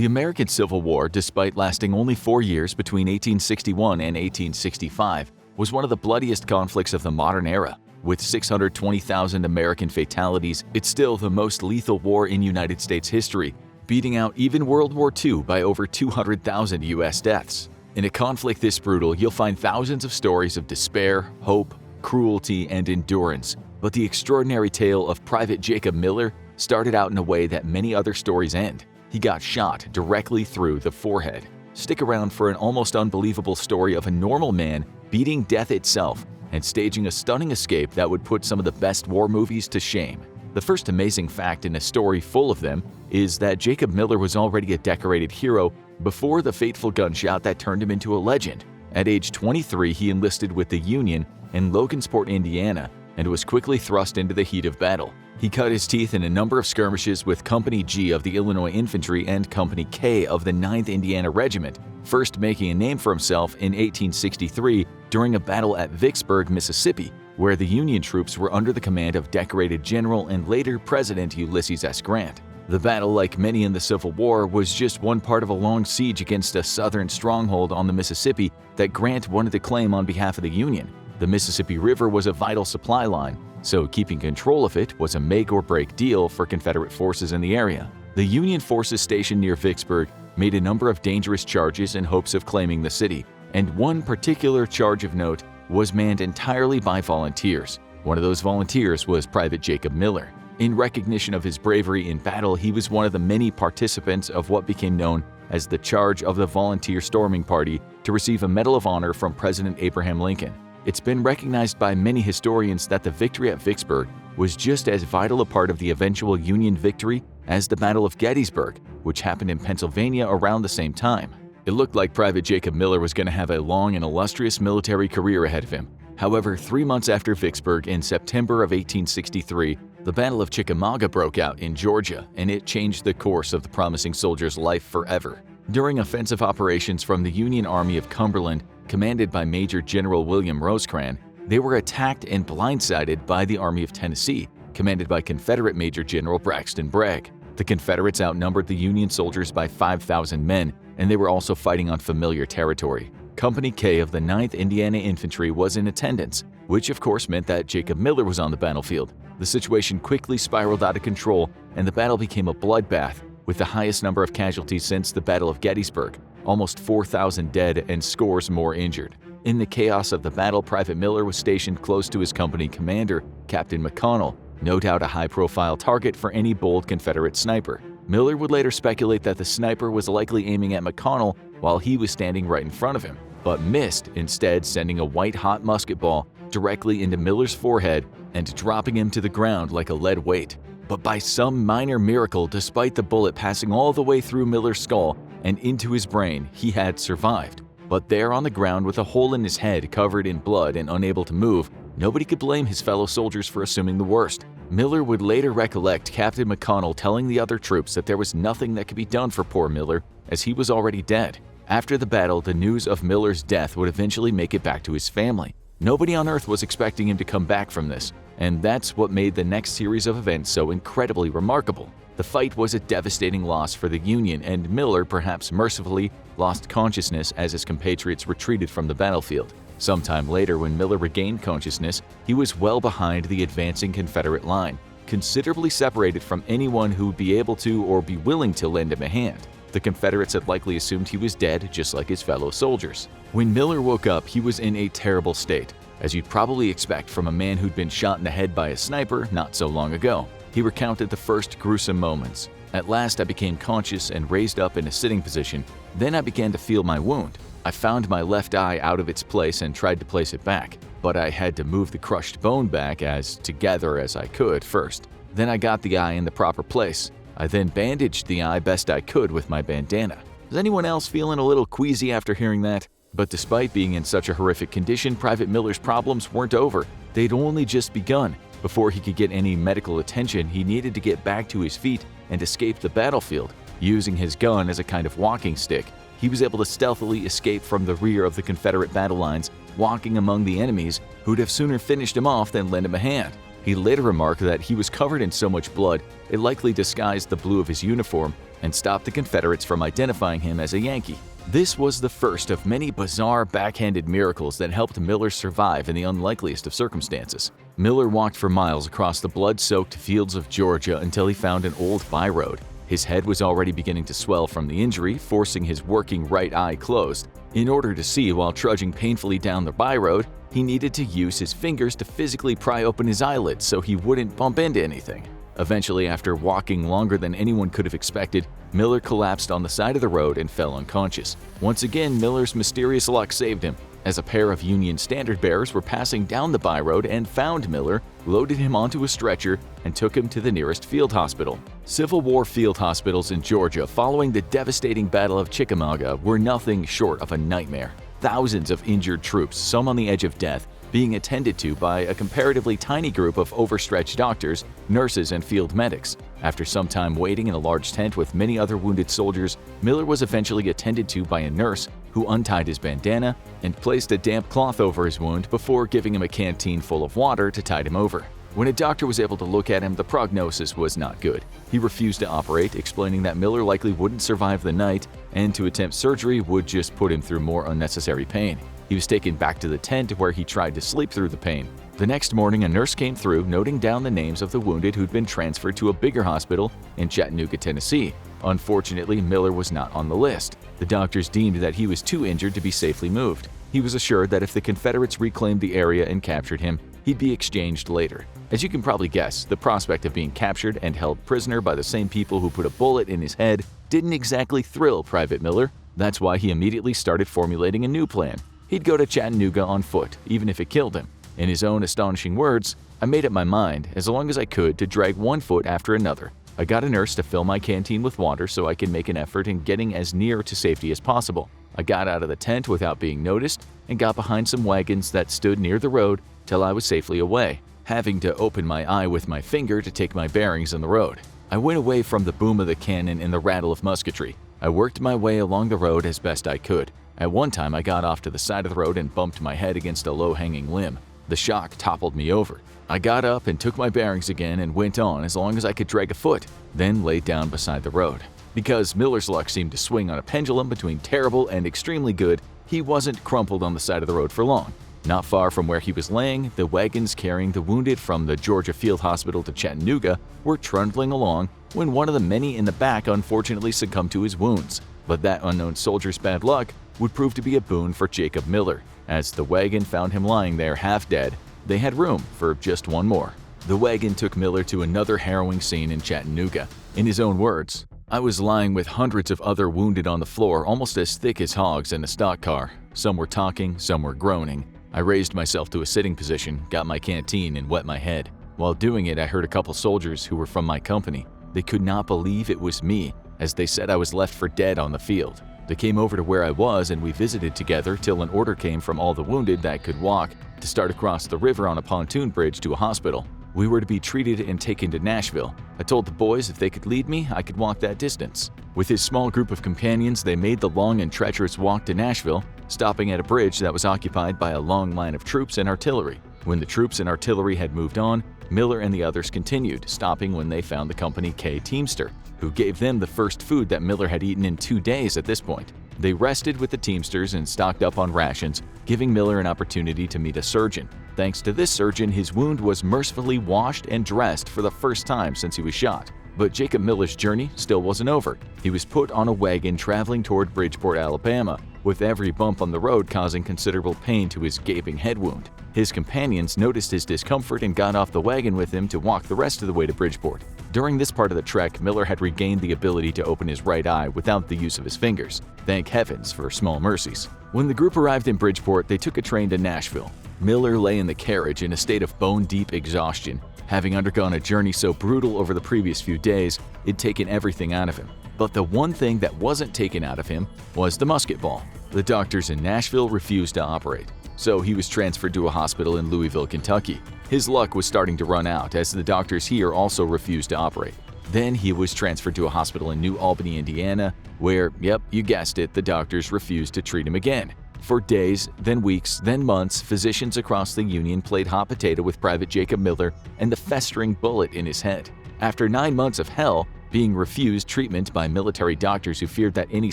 The American Civil War, despite lasting only 4 years between 1861 and 1865, was one of the bloodiest conflicts of the modern era. With 620,000 American fatalities, it's still the most lethal war in United States history, beating out even World War II by over 200,000 U.S. deaths. In a conflict this brutal, you'll find thousands of stories of despair, hope, cruelty, and endurance. But the extraordinary tale of Private Jacob Miller started out in a way that many other stories end. He got shot directly through the forehead. Stick around for an almost unbelievable story of a normal man beating death itself and staging a stunning escape that would put some of the best war movies to shame. The first amazing fact in a story full of them is that Jacob Miller was already a decorated hero before the fateful gunshot that turned him into a legend. At age 23, he enlisted with the Union in Logansport, Indiana, and was quickly thrust into the heat of battle. He cut his teeth in a number of skirmishes with Company G of the Illinois Infantry and Company K of the 9th Indiana Regiment, first making a name for himself in 1863 during a battle at Vicksburg, Mississippi, where the Union troops were under the command of decorated General and later President Ulysses S. Grant. The battle, like many in the Civil War, was just one part of a long siege against a Southern stronghold on the Mississippi that Grant wanted to claim on behalf of the Union. The Mississippi River was a vital supply line, so keeping control of it was a make-or-break deal for Confederate forces in the area. The Union forces stationed near Vicksburg made a number of dangerous charges in hopes of claiming the city, and one particular charge of note was manned entirely by volunteers. One of those volunteers was Private Jacob Miller. In recognition of his bravery in battle, he was one of the many participants of what became known as the Charge of the Volunteer Storming Party to receive a Medal of Honor from President Abraham Lincoln. It's been recognized by many historians that the victory at Vicksburg was just as vital a part of the eventual Union victory as the Battle of Gettysburg, which happened in Pennsylvania around the same time. It looked like Private Jacob Miller was going to have a long and illustrious military career ahead of him. However, 3 months after Vicksburg, in September of 1863, the Battle of Chickamauga broke out in Georgia, and it changed the course of the promising soldier's life forever. During offensive operations from the Union Army of Cumberland, commanded by Major General William Rosecrans, they were attacked and blindsided by the Army of Tennessee, commanded by Confederate Major General Braxton Bragg. The Confederates outnumbered the Union soldiers by 5,000 men, and they were also fighting on familiar territory. Company K of the 9th Indiana Infantry was in attendance, which of course meant that Jacob Miller was on the battlefield. The situation quickly spiraled out of control, and the battle became a bloodbath, with the highest number of casualties since the Battle of Gettysburg, almost 4,000 dead and scores more injured. In the chaos of the battle, Private Miller was stationed close to his company commander, Captain McConnell, no doubt a high-profile target for any bold Confederate sniper. Miller would later speculate that the sniper was likely aiming at McConnell while he was standing right in front of him, but missed, instead sending a white-hot musket ball directly into Miller's forehead and dropping him to the ground like a lead weight. But by some minor miracle, despite the bullet passing all the way through Miller's skull and into his brain, he had survived. But there on the ground with a hole in his head covered in blood and unable to move, nobody could blame his fellow soldiers for assuming the worst. Miller would later recollect Captain McConnell telling the other troops that there was nothing that could be done for poor Miller, as he was already dead. After the battle, the news of Miller's death would eventually make it back to his family. Nobody on Earth was expecting him to come back from this, and that's what made the next series of events so incredibly remarkable. The fight was a devastating loss for the Union, and Miller, perhaps mercifully, lost consciousness as his compatriots retreated from the battlefield. Sometime later, when Miller regained consciousness, he was well behind the advancing Confederate line, considerably separated from anyone who would be able to or be willing to lend him a hand. The Confederates had likely assumed he was dead, just like his fellow soldiers. When Miller woke up, he was in a terrible state, as you'd probably expect from a man who'd been shot in the head by a sniper not so long ago. He recounted the first gruesome moments. "At last I became conscious and raised up in a sitting position. Then I began to feel my wound. I found my left eye out of its place and tried to place it back, but I had to move the crushed bone back as together as I could first. Then I got the eye in the proper place. I then bandaged the eye best I could with my bandana." Is anyone else feeling a little queasy after hearing that? But despite being in such a horrific condition, Private Miller's problems weren't over. They'd only just begun. Before he could get any medical attention, he needed to get back to his feet and escape the battlefield. Using his gun as a kind of walking stick, he was able to stealthily escape from the rear of the Confederate battle lines, walking among the enemies who'd have sooner finished him off than lend him a hand. He later remarked that he was covered in so much blood, it likely disguised the blue of his uniform, and stopped the Confederates from identifying him as a Yankee. This was the first of many bizarre backhanded miracles that helped Miller survive in the unlikeliest of circumstances. Miller walked for miles across the blood-soaked fields of Georgia until he found an old byroad. His head was already beginning to swell from the injury, forcing his working right eye closed. In order to see while trudging painfully down the byroad, he needed to use his fingers to physically pry open his eyelids so he wouldn't bump into anything. Eventually, after walking longer than anyone could have expected, Miller collapsed on the side of the road and fell unconscious. Once again, Miller's mysterious luck saved him, as a pair of Union standard bearers were passing down the byroad and found Miller, loaded him onto a stretcher, and took him to the nearest field hospital. Civil War field hospitals in Georgia following the devastating Battle of Chickamauga were nothing short of a nightmare. Thousands of injured troops, some on the edge of death, being attended to by a comparatively tiny group of overstretched doctors, nurses, and field medics. After some time waiting in a large tent with many other wounded soldiers, Miller was eventually attended to by a nurse who untied his bandana and placed a damp cloth over his wound before giving him a canteen full of water to tide him over. When a doctor was able to look at him, the prognosis was not good. He refused to operate, explaining that Miller likely wouldn't survive the night, and to attempt surgery would just put him through more unnecessary pain. He was taken back to the tent where he tried to sleep through the pain. The next morning, a nurse came through, noting down the names of the wounded who'd been transferred to a bigger hospital in Chattanooga, Tennessee. Unfortunately, Miller was not on the list. The doctors deemed that he was too injured to be safely moved. He was assured that if the Confederates reclaimed the area and captured him, he'd be exchanged later. As you can probably guess, the prospect of being captured and held prisoner by the same people who put a bullet in his head didn't exactly thrill Private Miller. That's why he immediately started formulating a new plan. He'd go to Chattanooga on foot, even if it killed him. In his own astonishing words, "I made up my mind, as long as I could, to drag one foot after another. I got a nurse to fill my canteen with water so I could make an effort in getting as near to safety as possible. I got out of the tent without being noticed and got behind some wagons that stood near the road till I was safely away, having to open my eye with my finger to take my bearings on the road. I went away from the boom of the cannon and the rattle of musketry. I worked my way along the road as best I could. At one time, I got off to the side of the road and bumped my head against a low-hanging limb. The shock toppled me over. I got up and took my bearings again and went on as long as I could drag a foot, then laid down beside the road. Because Miller's luck seemed to swing on a pendulum between terrible and extremely good, he wasn't crumpled on the side of the road for long. Not far from where he was laying, the wagons carrying the wounded from the Georgia Field Hospital to Chattanooga were trundling along when one of the many in the back unfortunately succumbed to his wounds. But that unknown soldier's bad luck would prove to be a boon for Jacob Miller. As the wagon found him lying there half dead, they had room for just one more. The wagon took Miller to another harrowing scene in Chattanooga. In his own words, "I was lying with hundreds of other wounded on the floor, almost as thick as hogs in a stock car. Some were talking, some were groaning. I raised myself to a sitting position, got my canteen, and wet my head. While doing it, I heard a couple soldiers who were from my company. They could not believe it was me, as they said I was left for dead on the field. They came over to where I was and we visited together till an order came from all the wounded that could walk to start across the river on a pontoon bridge to a hospital. We were to be treated and taken to Nashville. I told the boys if they could lead me, I could walk that distance." With his small group of companions, they made the long and treacherous walk to Nashville, stopping at a bridge that was occupied by a long line of troops and artillery. When the troops and artillery had moved on, Miller and the others continued, stopping when they found the Company K Teamster, who gave them the first food that Miller had eaten in 2 days at this point. They rested with the Teamsters and stocked up on rations, giving Miller an opportunity to meet a surgeon. Thanks to this surgeon, his wound was mercifully washed and dressed for the first time since he was shot. But Jacob Miller's journey still wasn't over. He was put on a wagon traveling toward Bridgeport, Alabama, with every bump on the road causing considerable pain to his gaping head wound. His companions noticed his discomfort and got off the wagon with him to walk the rest of the way to Bridgeport. During this part of the trek, Miller had regained the ability to open his right eye without the use of his fingers. Thank heavens for small mercies. When the group arrived in Bridgeport, they took a train to Nashville. Miller lay in the carriage in a state of bone-deep exhaustion. Having undergone a journey so brutal over the previous few days, it'd taken everything out of him. But the one thing that wasn't taken out of him was the musket ball. The doctors in Nashville refused to operate, so he was transferred to a hospital in Louisville, Kentucky. His luck was starting to run out as the doctors here also refused to operate. Then he was transferred to a hospital in New Albany, Indiana, where, yep, you guessed it, the doctors refused to treat him again. For days, then weeks, then months, physicians across the Union played hot potato with Private Jacob Miller and the festering bullet in his head. After 9 months of hell, Being refused treatment by military doctors who feared that any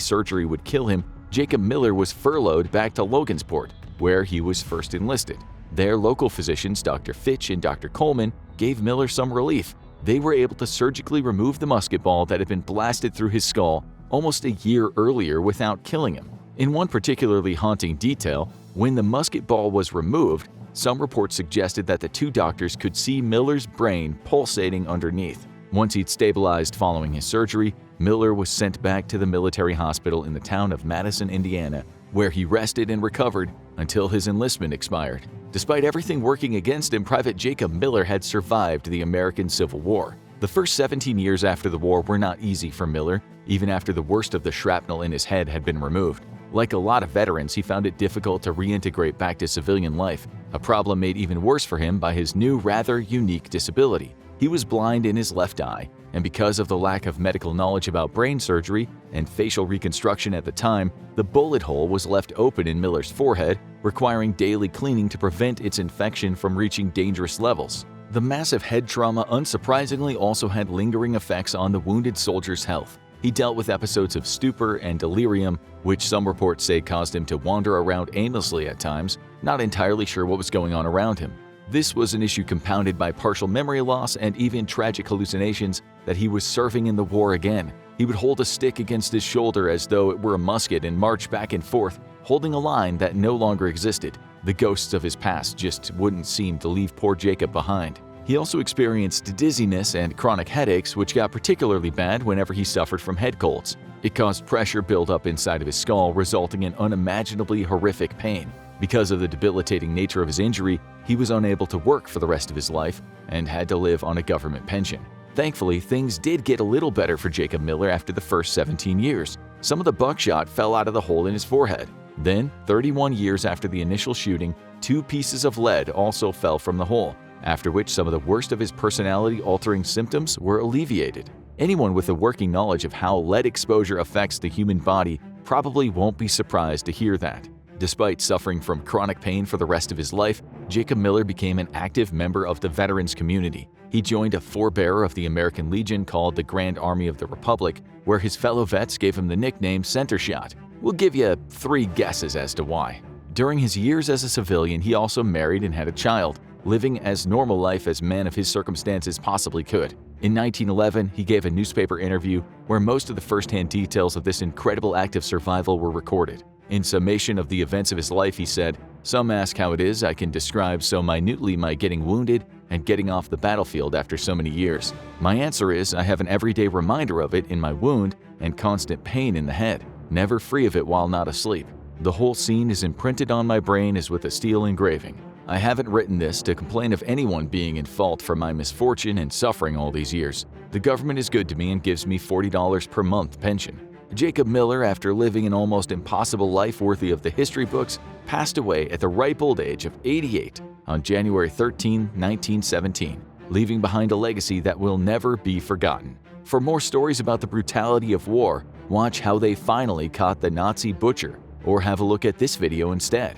surgery would kill him, Jacob Miller was furloughed back to Logansport, where he was first enlisted. There, local physicians Dr. Fitch and Dr. Coleman gave Miller some relief. They were able to surgically remove the musket ball that had been blasted through his skull almost a year earlier without killing him. In one particularly haunting detail, when the musket ball was removed, some reports suggested that the two doctors could see Miller's brain pulsating underneath. Once he'd stabilized following his surgery, Miller was sent back to the military hospital in the town of Madison, Indiana, where he rested and recovered until his enlistment expired. Despite everything working against him, Private Jacob Miller had survived the American Civil War. The first 17 years after the war were not easy for Miller, even after the worst of the shrapnel in his head had been removed. Like a lot of veterans, he found it difficult to reintegrate back to civilian life, a problem made even worse for him by his new, rather unique disability. He was blind in his left eye, and because of the lack of medical knowledge about brain surgery and facial reconstruction at the time, the bullet hole was left open in Miller's forehead, requiring daily cleaning to prevent its infection from reaching dangerous levels. The massive head trauma unsurprisingly also had lingering effects on the wounded soldier's health. He dealt with episodes of stupor and delirium, which some reports say caused him to wander around aimlessly at times, not entirely sure what was going on around him. This was an issue compounded by partial memory loss and even tragic hallucinations that he was serving in the war again. He would hold a stick against his shoulder as though it were a musket and march back and forth, holding a line that no longer existed. The ghosts of his past just wouldn't seem to leave poor Jacob behind. He also experienced dizziness and chronic headaches, which got particularly bad whenever he suffered from head colds. It caused pressure buildup inside of his skull, resulting in unimaginably horrific pain. Because of the debilitating nature of his injury, he was unable to work for the rest of his life and had to live on a government pension. Thankfully, things did get a little better for Jacob Miller after the first 17 years. Some of the buckshot fell out of the hole in his forehead. Then, 31 years after the initial shooting, 2 pieces of lead also fell from the hole, after which some of the worst of his personality-altering symptoms were alleviated. Anyone with a working knowledge of how lead exposure affects the human body probably won't be surprised to hear that. Despite suffering from chronic pain for the rest of his life, Jacob Miller became an active member of the veterans community. He joined a forebearer of the American Legion called the Grand Army of the Republic, where his fellow vets gave him the nickname Center Shot. We'll give you 3 guesses as to why. During his years as a civilian, he also married and had a child, living as normal life as men of his circumstances possibly could. In 1911, he gave a newspaper interview where most of the first-hand details of this incredible act of survival were recorded. In summation of the events of his life, he said, "Some ask how it is I can describe so minutely my getting wounded and getting off the battlefield after so many years. My answer is I have an everyday reminder of it in my wound and constant pain in the head, never free of it while not asleep. The whole scene is imprinted on my brain as with a steel engraving. I haven't written this to complain of anyone being in fault for my misfortune and suffering all these years. The government is good to me and gives me $40 per month pension." Jacob Miller, after living an almost impossible life worthy of the history books, passed away at the ripe old age of 88 on January 13, 1917, leaving behind a legacy that will never be forgotten. For more stories about the brutality of war, watch How They Finally Caught the Nazi Butcher, or have a look at this video instead.